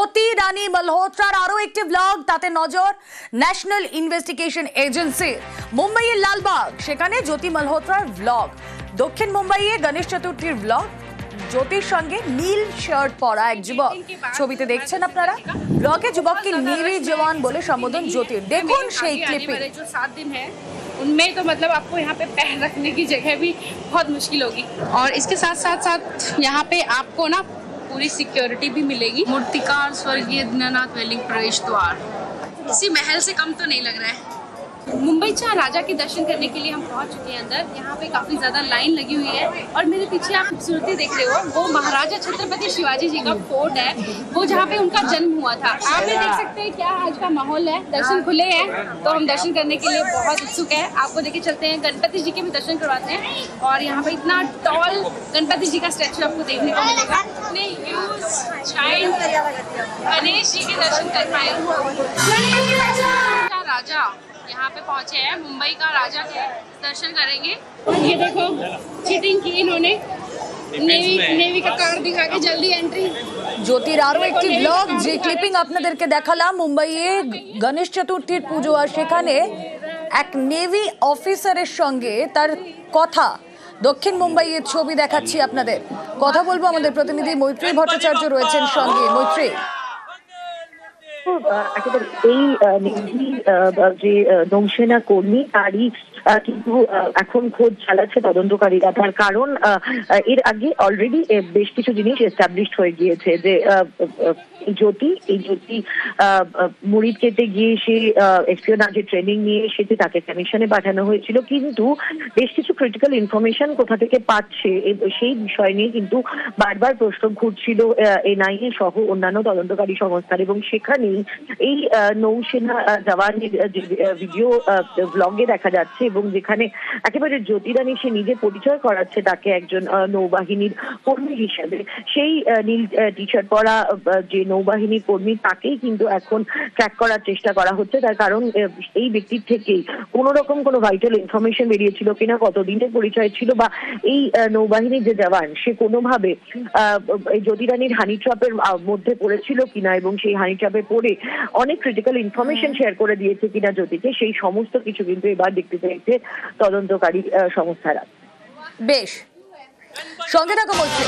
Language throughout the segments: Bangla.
জ্যোতি রানী মালহোত্রার আরো একটি ব্লগ, তাতে নজর ন্যাশনাল ইনভেস্টিগেশন এজেন্সি। মুম্বাইয়ের লালবাগ, সেখানে জ্যোতি মালহোত্রার ব্লগ। দক্ষিণ মুম্বাইয়ে গণেশ চতুর্থীর ব্লগ। জ্যোতির সঙ্গে নীল শার্ট পরা এক যুবক, ছবিতে দেখছেন আপনারা। ব্লগে যুবককে নেভি জওয়ান বলে সম্বোধন জ্যোতির। দেখুন সেই ক্লিপিং। उनमें तो मतलब आपको यहाँ पे पैर रखने की जगह भी बहुत मुश्किल होगी, और इसके साथ साथ यहाँ पे आपको ना पूरी सिक्योरिटी भी मिलेगी। मूर्तिकार स्वर्गीय दीनानाथ वेलिंग प्रवेश द्वार किसी महल से कम तो नहीं लग रहा है। मुंबई चा राजा के दर्शन करने के लिए हम पहुंच चुके हैं अंदर। यहाँ पे काफी ज्यादा लाइन लगी हुई है, और मेरे पीछे आप खूबसूरती देख रहे हो, वो महाराजा छत्रपति शिवाजी जी का फोर्ट है, वो जहाँ पे उनका जन्म हुआ था। आप भी देख सकते हैं क्या आज का माहौल है। दर्शन खुले हैं, तो हम दर्शन करने के लिए बहुत उत्सुक है। आपको लेके चलते हैं, गणपति जी के भी दर्शन करवाते हैं। और यहाँ पे इतना टॉल गणपति जी का स्टैचू आपको देखने को मिलेगा। गणेश जी के दर्शन कर पाए। राजा यहाँ पे पहुंचे हैं, मुंबई का राजा के दर्शन करेंगे। ये देखो चीटिंग की इन्होंने, नेवी का कार्ड दिखा के जल्दी एंट्री। জ্যোতির আরো একটি ব্লগ, যে ক্লিপিং আপনাদেরকে দেখালাম। মুম্বাইয়ে গণেশ চতুর্থীর পুজো, আর সেখানে এক নেভি অফিসারের সঙ্গে তার কথা। দক্ষিণ মুম্বাইয়ের ছবি দেখাচ্ছি আপনাদের। কথা বলবো, আমাদের প্রতিনিধি মৈত্রী ভট্টাচার্য রয়েছেন সঙ্গে। মৈত্রী, একেবারে এই যে নৌসেনা কর্মী তারই কিন্তু এখন খোঁজ চালাচ্ছে তদন্তকারীরা। তার কারণ এর আগে অলরেডি বেশ কিছু জিনিস এস্টাবলিশড হয়ে গিয়েছে যে এই জ্যোতি মুড়ি কেটে গিয়ে সে এসপিওনাজের ট্রেনিং নিয়ে এসেছে, তাকে কমিশনে পাঠানো হয়েছিল, কিন্তু বেশ কিছু ক্রিটিক্যাল ইনফরমেশন কোথা থেকে পাচ্ছে সেই বিষয় নিয়ে কিন্তু বারবার প্রশ্ন ঘুরছিল এনআইএ সহ অন্যান্য তদন্তকারী সংস্থার। এবং সেখানেই এই নৌসেনা জওয়ানের যে ভিডিও ব্লগে দেখা যাচ্ছে, এবং যেখানে একেবারে জ্যোতি রানী সে নিজে পরিচয় করাচ্ছে তাকে একজন নৌবাহিনীর কর্মী হিসেবে, সেই নীল টি শার্ট পরা যে নৌবাহিনীর কর্মী তাকেই কিন্তু এখন ট্র্যাক করার চেষ্টা করা হচ্ছে। তার কারণ এই ব্যক্তির থেকেই কোন রকম কোনো ভাইটাল ইনফরমেশন বেরিয়েছিল কিনা, কতদিনের পরিচয় ছিল, বা এই নৌবাহিনীর যে জওয়ান সে কোনোভাবে এই জ্যোতি রানীর হানি ট্র্যাপের মধ্যে পড়েছিল কিনা, এবং সেই হানি ট্র্যাপে পড়ে অনেক ক্রিটিক্যাল ইনফরমেশন শেয়ার করে দিয়েছে কিনা জ্যোতিকে, সেই সমস্ত কিছু কিন্তু এবার দেখতে চাইছে তদন্তকারী সংস্থারা। বেশ, সঙ্গে থাকো মৈত্রী।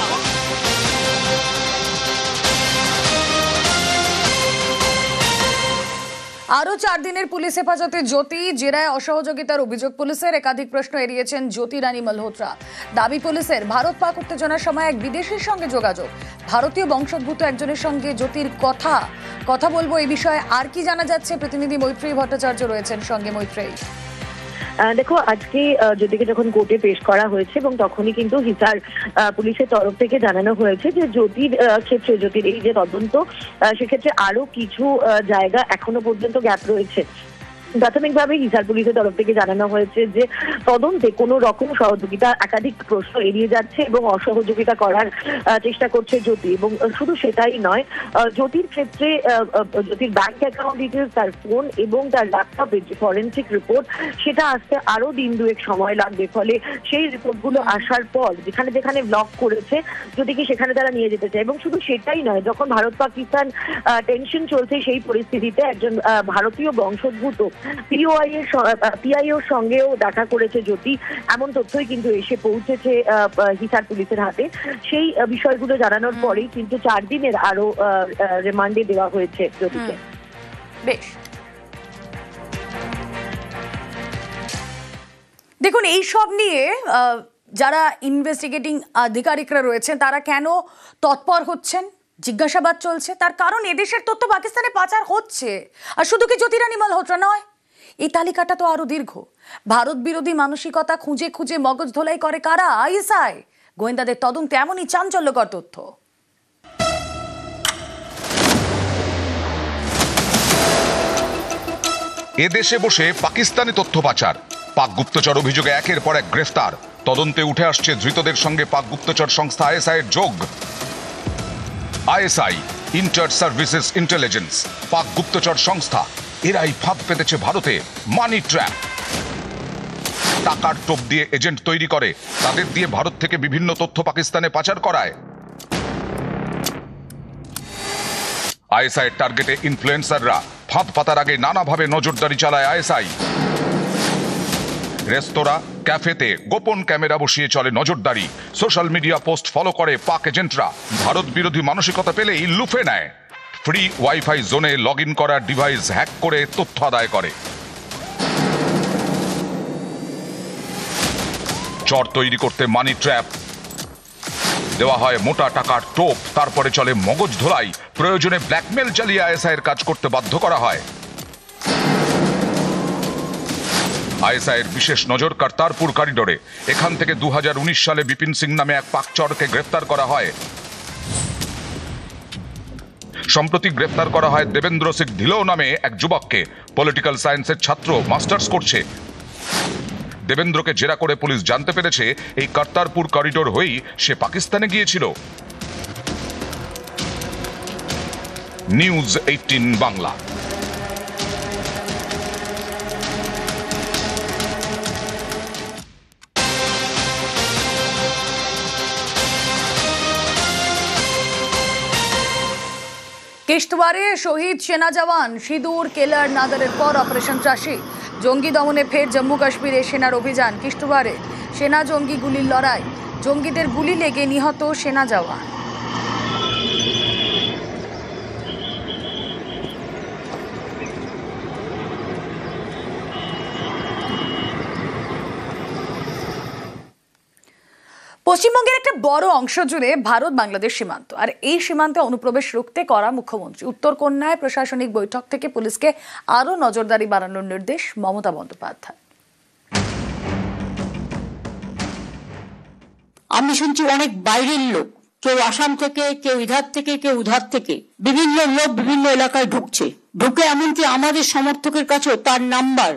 আরো 4 দিনের পুলিশ হেফাজতে জ্যোতি, জেরায় অসহযোগিতার অভিযোগ পুলিশের। একাধিক প্রশ্ন এড়িয়েছেন জ্যোতি রানী মালহোত্রা। দাবি পুলিশের, ভারত পাক উত্তেজনার সময় এক বিদেশির সঙ্গে যোগাযোগ। ভারতীয় বংশোদ্ভূত একজনের সঙ্গে জ্যোতির কথা বলবো এই বিষয়ে। আর কি জানা যাচ্ছে, প্রতিনিধি মৈত্রী ভট্টাচার্য রয়েছেন সঙ্গে। মৈত্রী, দেখো, আজকে জ্যোতিকে যখন কোর্টে পেশ করা হয়েছে, এবং তখনই কিন্তু হিসার পুলিশের তরফ থেকে জানানো হয়েছে যে জ্যোতির ক্ষেত্রে, জ্যোতির এই যে তদন্ত, সেক্ষেত্রে আরো কিছু জায়গা এখনো পর্যন্ত গ্যাপ রয়েছে। প্রাথমিকভাবে হিসার পুলিশের তরফ থেকে জানানো হয়েছে যে তদন্তে কোনো রকম সহযোগিতা, একাধিক প্রশ্ন এড়িয়ে যাচ্ছে এবং অসহযোগিতা করার চেষ্টা করছে জ্যোতি। এবং শুধু সেটাই নয়, জ্যোতির ক্ষেত্রে জ্যোতির ব্যাংক অ্যাকাউন্ট ডিটেলস, তার ফোন এবং তার ল্যাপটপের যে ফরেন্সিক রিপোর্ট, সেটা আসতে আরো দিন দুয়েক সময় লাগবে। ফলে সেই রিপোর্টগুলো আসার পর যেখানে যেখানে ব্লক করেছে জ্যোতিকে সেখানে তারা নিয়ে যেতে চায়। এবং শুধু সেটাই নয়, যখন ভারত পাকিস্তান টেনশন চলছে সেই পরিস্থিতিতে একজন ভারতীয় বংশোদ্ভূত পিআইওর সঙ্গেও দেখা করেছে জ্যোতি, এমন তথ্যই কিন্তু এসে পৌঁছেছে হিসার পুলিশের হাতে। সেই বিষয়গুলো জানানোর পরেই কিন্তু 4 দিনের আরো রিমান্ডে দেওয়া হয়েছে জ্যোতিকে। বেশ, দেখুন এই সব নিয়ে যারা ইনভেস্টিগেটিং আধিকারিকরা রয়েছেন তারা কেন তৎপর হচ্ছেন, জিজ্ঞাসাবাদ চলছে। তার কারণ এদেশের তথ্য পাকিস্তানে পাচার হচ্ছে। আর শুধু কি জ্যোতি রানী মালহোত্রা নয়, এই তালিকাটা তো আরো দীর্ঘ। ভারত বিরোধী মানসিকতা খুঁজে খুঁজে মগজ ধোলাই করে কারা? আইএসআই। গোয়েন্দাদের তদন্তে এমনই চাঞ্চল্যকর তথ্য। এদেশে বসে পাকিস্তানি তথ্য পাচার, পাক গুপ্তচর অভিযোগে একের পর এক গ্রেফতার। তদন্তে উঠে আসছে ধৃতদের সঙ্গে পাক গুপ্তচর সংস্থা আইএসআই এর যোগ। আইএসআই, ইন্টার সার্ভিসেস ইন্টেলিজেন্স, পাক গুপ্তচর সংস্থা, এরাই ফাঁদ পেতেছে ভারতে। মানি ট্র্যাপ, টাকার টোপ দিয়ে এজেন্ট তৈরি করে, তাদের দিয়ে ভারত থেকে বিভিন্ন তথ্য পাকিস্তানে পাচার করায়। আইএসআই টার্গেটে ইনফ্লুয়েন্সাররা, ফাঁদ পাতার আগে নানাভাবে নজরদারি চালায় আইএসআই। রেস্তোরাঁ, ক্যাফেতে গোপন ক্যামেরা বসিয়ে চলে নজরদারি। সোশ্যাল মিডিয়া পোস্ট ফলো করে পাক এজেন্টরা। ভারত বিরোধী মানসিকতা পেলেই লুফে নেয়। ফ্রি ওয়াইফাই জোনে লগ ইন করা ডিভাইস হ্যাক করে তথ্য আদায় করে। চর তৈরি করতে মানি ট্র্যাপ দেওয়া হয়, মোটা টাকার টোপ, তারপরে চলে মগজ ধোলাই। প্রয়োজনে ব্ল্যাকমেল চালিয়ে আইএসআইয়ের কাজ করতে বাধ্য করা হয়। আইএসআইয়ের বিশেষ নজর কর্তারপুর করিডোরে। এখান থেকে 2019 সালে বিপিন সিং নামে এক পাকচরকে গ্রেফতার করা হয়। সম্প্রতি গ্রেফতার করা হয় দেবেন্দ্র সিং ধিলো নামে এক যুবককে। পলিটিক্যাল সায়েন্সের ছাত্র, মাস্টার্স করছে। দেবেন্দ্রকে জেরা করে পুলিশ জানতে পেরেছে এই কর্তারপুর করিডোর হয়েই সে পাকিস্তানে গিয়েছিল। নিউজ 18 বাংলা। কিশতওয়ারে শহীদ সেনা জওয়ান সিঁদুর কেলার নাদারের পর অপারেশন চাষি। জঙ্গি দমনে ফের জম্মু কাশ্মীরে সেনার অভিযান। কিশতওয়ারে সেনা জঙ্গি গুলির লড়াই, জঙ্গিদের গুলি লেগে নিহত সেনা জওয়ান। পশ্চিমবঙ্গের একটা বড় অংশ জুড়ে ভারত বাংলাদেশ সীমান্ত, আর এই সীমান্তে অনুপ্রবেশ রুখতে করা মুখ্যমন্ত্রী। উত্তরকন্যায় প্রশাসনিক বৈঠক থেকে পুলিশকে আরও নজরদারি বাড়ানোর নির্দেশ মমতা বন্দ্যোপাধ্যায়। আমি শুনছি অনেক বাইরের লোক, কেউ আসাম থেকে, কেউ ইধার থেকে, কেউ উধার থেকে, বিভিন্ন লোক বিভিন্ন এলাকায় ঢুকছে। ঢুকে এমনকি আমাদের সমর্থকের কাছেও তার নাম্বার,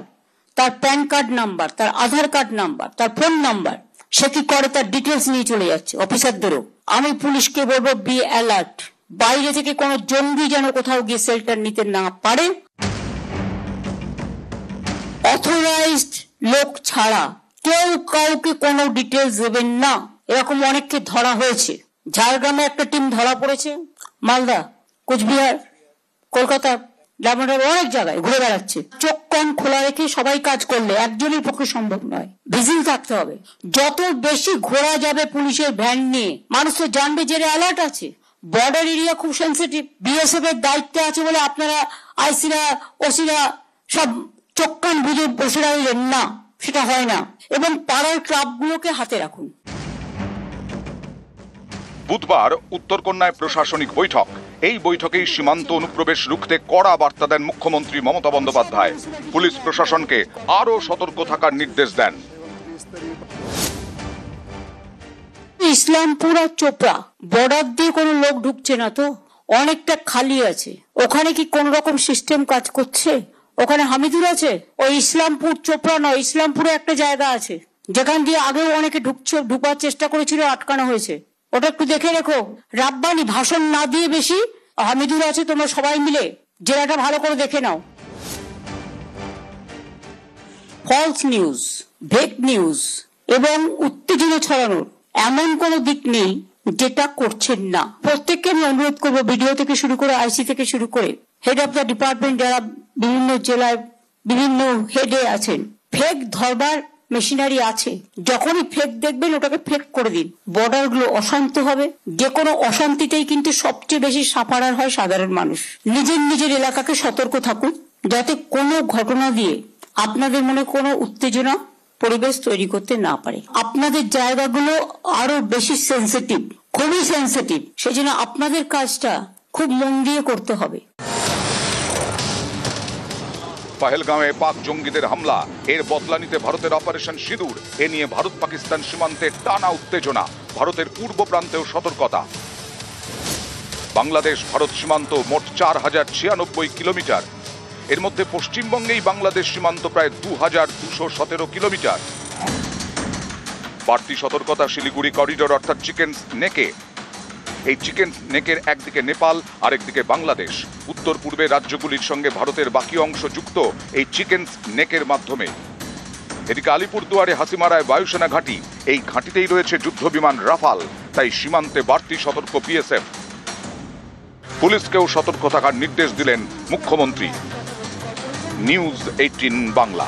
তার প্যান কার্ড নাম্বার, তার আধার কার্ড নাম্বার, তার ফোন নাম্বার, সে কি করে তার ডিটেলস নিয়ে চলে যাচ্ছে অফিসারদেরও। আমি পুলিশকে বলবো, বি অ্যালার্ট। বাইরে থেকে কোনো জঙ্গি যেন কোথাও গিয়ে শেল্টার নিতে না পারে। অথরাইজড লোক ছাড়া কেউ কাউকে কোনো ডিটেলস দেবেন না। এরকম অনেককে ধরা হয়েছে। ঝাড়গ্রামে একটা টিম ধরা পড়েছে, মালদা, কোচবিহার, কলকাতা, ডায়মন্ডের অনেক জায়গায় ঘুরে বেড়াচ্ছে। চোখ কান খোলা রেখে সবাই কাজ করলে একজনের পক্ষে সম্ভব নয়, ভিজিল থাকতে হবে। যত বেশি ঘোরা যাবে পুলিশের ভ্যান নিয়ে, মানুষ তো জানবে যে অ্যালার্ট আছে। বর্ডার এরিয়া খুব সেন্সিটিভ। বিএসএফ এর দায়িত্বে আছে বলে আপনারা আইসিরা, ওসিরা সব চোখ কান বুঝে বসে রইলেন না, সেটা হয় না। এবং পাড়ার ক্লাবগুলোকে হাতে রাখুন। বুধবার উত্তরকন্যায় প্রশাসনিক বৈঠক। এই বৈঠকেই সীমান্ত অনুপ্রবেশ রুখতে কড়া বার্তা দেন মুখ্যমন্ত্রী মমতা বন্দ্যোপাধ্যায়। পুলিশ প্রশাসনকে আরও সতর্ক থাকার নির্দেশ দেন। ইসলামপুর আর চোপড়া বর্ডার দিয়ে কোনো লোক ঢুকছে না তো, অনেকটা খালি আছে। ওখানে কি কোন রকম সিস্টেম কাজ করছে? ওখানে হামিদুর আছে? ওই ইসলামপুর চোপড়া নয়, ইসলামপুরে একটা জায়গা আছে যেখান দিয়ে আগেও অনেকে ঢুকার চেষ্টা করেছিল, আটকানো হয়েছে। ওটা একটু দেখে রেখো। রাব্বানি ভাষণ না দিয়ে বেশি হামিদুর আছে, তোমরা সবাই মিলে জেলাটা ভালো করে দেখে নাও। ফলস নিউজ, ফেক নিউজ এবং উত্তেজনা ছড়ানোর এমন কোনো দিক নেই যেটা করছেন না। প্রত্যেককে আমি অনুরোধ করবো, ভিডিও থেকে শুরু করে, আইসি থেকে শুরু করে হেড অফ দ্য ডিপার্টমেন্ট যারা বিভিন্ন জেলায় বিভিন্ন হেডে আছেন, ফেক ধরবার মেশিনারি আছে। যখনই ফেক দেখবেন ওটাকে ফেক করে দিন। বর্ডার গুলো অশান্ত হবে। যে কোনো অশান্তিতেই কিন্তু সবচেয়ে বেশি সাফারার হয় সাধারণ মানুষ। নিজের নিজের এলাকাকে সতর্ক থাকুন, যাতে কোনো ঘটনা দিয়ে আপনাদের মনে কোনো উত্তেজনা পরিবেশ তৈরি করতে না পারে। আপনাদের জায়গাগুলো আরো বেশি সেন্সিটিভ, খুবই সেন্সিটিভ। সেজন্য আপনাদের কাজটা খুব মন দিয়ে করতে হবে। পহেলগাঁওয়ে পাক জঙ্গিদের হামলা, এর বদলা নিতে ভারতের অপারেশন সিঁদুর। এ নিয়ে ভারত পাকিস্তান সীমান্তে টানা উত্তেজনা, ভারতের পূর্ব প্রান্তেও সতর্কতা। বাংলাদেশ ভারত সীমান্ত মোট 4096 কিলোমিটার। এর মধ্যে পশ্চিমবঙ্গেই বাংলাদেশ সীমান্ত প্রায় 2217 কিলোমিটার। বাড়তি সতর্কতা শিলিগুড়ি করিডোর অর্থাৎ চিকেন নেকে। এই চিকেন নেকের একদিকে নেপাল, আরেকদিকে বাংলাদেশ। উত্তর পূর্বে রাজ্যগুলির সঙ্গে ভারতের বাকি অংশ যুক্ত এই চিকেন নেকের মাধ্যমে। এদিকে আলিপুরদুয়ারে হাসিমারায় বায়ুসেনা ঘাঁটি, এই ঘাঁটিতেই রয়েছে যুদ্ধ বিমান রাফাল, তাই সীমান্তে বাড়তি সতর্ক বিএসএফ। পুলিশকেও সতর্ক থাকার নির্দেশ দিলেন মুখ্যমন্ত্রী। নিউজ 18 বাংলা।